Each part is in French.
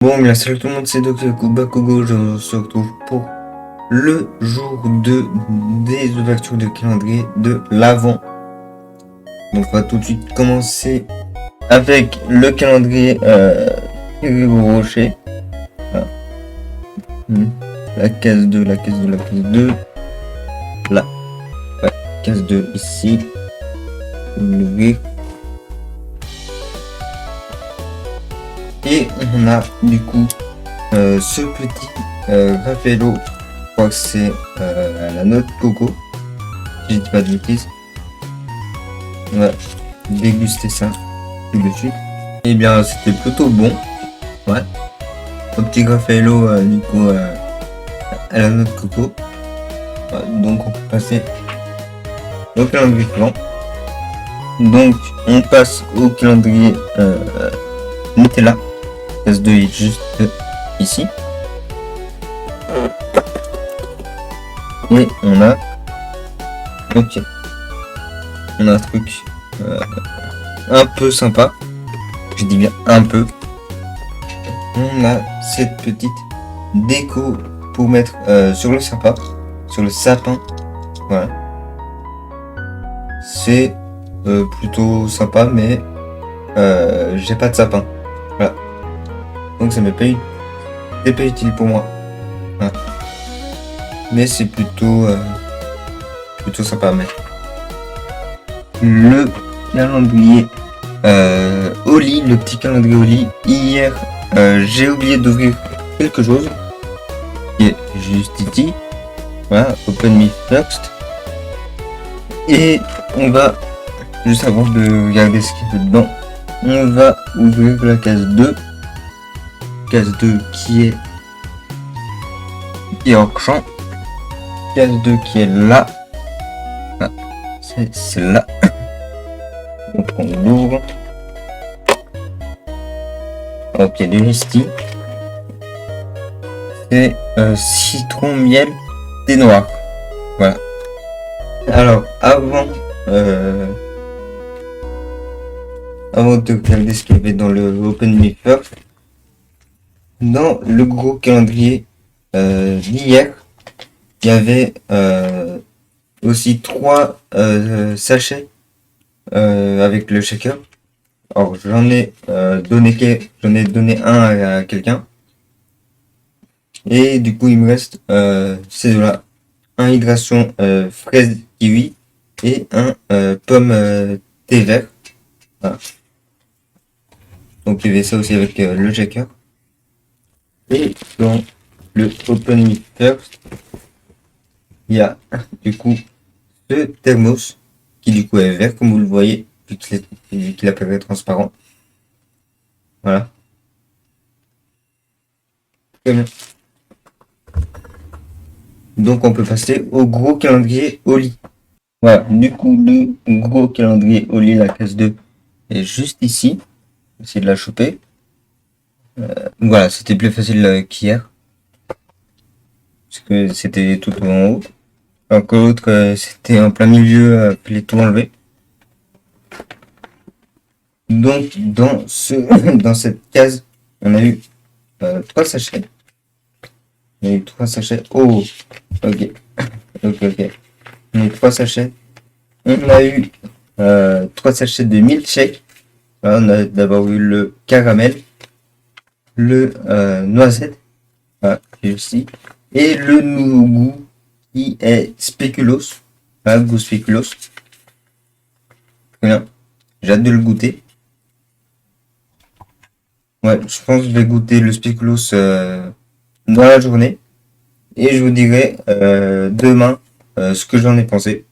Bon, bien salut tout le monde, c'est Dr. Bakugo, je se retrouve pour le jour 2 des ouvertures de calendrier de l'Avent. Donc on va tout de suite commencer avec le calendrier Ferrero Rocher. Voilà. La case 2, la case 2, la case 2. Là. Ouais, case 2 ici. L'ouvrir. Et on a du coup ce petit Raffaello, je crois que c'est la note coco, si je dis pas de bêtises. On va déguster ça tout de suite. Et bien c'était plutôt bon, ouais. Un petit Raffaello du coup à la note coco. Ouais, donc on peut passer au calendrier suivant. Donc on passe au calendrier Nutella. Case 2 est juste ici. Et on a on a un truc un peu sympa. Je dis bien un peu. On a cette petite déco pour mettre sur le sapin. Voilà. C'est plutôt sympa, mais j'ai pas de sapin. Voilà. Donc ça m'est pas utile pour moi. Voilà. Mais c'est plutôt sympa à mettre. Le calendrier Oli, le petit calendrier Oli. Hier, j'ai oublié d'ouvrir quelque chose qui est juste ici. Voilà, Open Me First. Et on va, juste avant de regarder ce qu'il y a dedans, on va ouvrir la case 2. Case 2 qui est en champ. Case 2 qui est là. Ah, c'est celle-là. Donc on l'ouvre. Ok, du whisky. C'est citron, miel, thé noir. Voilà. Alors avant de regarder ce qu'il y avait dans le Open Me First, dans le gros calendrier d'hier, il y avait aussi 3 sachets avec le shaker. Alors j'en ai donné un à quelqu'un. Et du coup il me reste ces deux-là. Un hydration fraise kiwi et un pomme thé vert. Voilà. Donc il y avait ça aussi avec le shaker. Et dans le Open Me First, il y a du coup ce thermos qui du coup est vert comme vous le voyez vu qu'il apparaît transparent. Voilà. Très bien. Donc on peut passer au gros calendrier Oli. Voilà, du coup le gros calendrier Oli, la case 2 est juste ici. Essayer de la choper. Voilà, c'était plus facile qu'hier. Parce que c'était tout en haut. Alors que l'autre c'était en plein milieu, fallait tout enlever. Donc dans cette case, on a eu 3 sachets. On a eu 3 sachets. Oh, ok. Ok. On a eu 3 sachets. On a eu 3 sachets de milkshake. Voilà, on a d'abord eu le caramel, le noisette, voilà, ici, et le nouveau goût qui est spéculoos. Voilà, goût spéculoos. Très bien. J'ai hâte de le goûter. Ouais, je pense que je vais goûter le spéculoos dans la journée. Et je vous dirai demain ce que j'en ai pensé.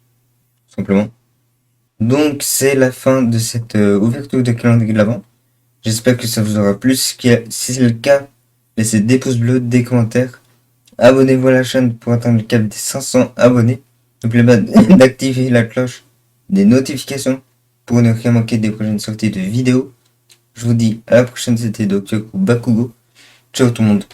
Simplement. Donc c'est la fin de cette ouverture de calendrier de l'Avent. J'espère que ça vous aura plu. Si c'est le cas, laissez des pouces bleus, des commentaires. Abonnez-vous à la chaîne pour atteindre le cap des 500 abonnés. N'oubliez pas d'activer la cloche des notifications pour ne rien manquer des prochaines sorties de vidéos. Je vous dis à la prochaine, c'était Dr. Bakugo. Ciao tout le monde.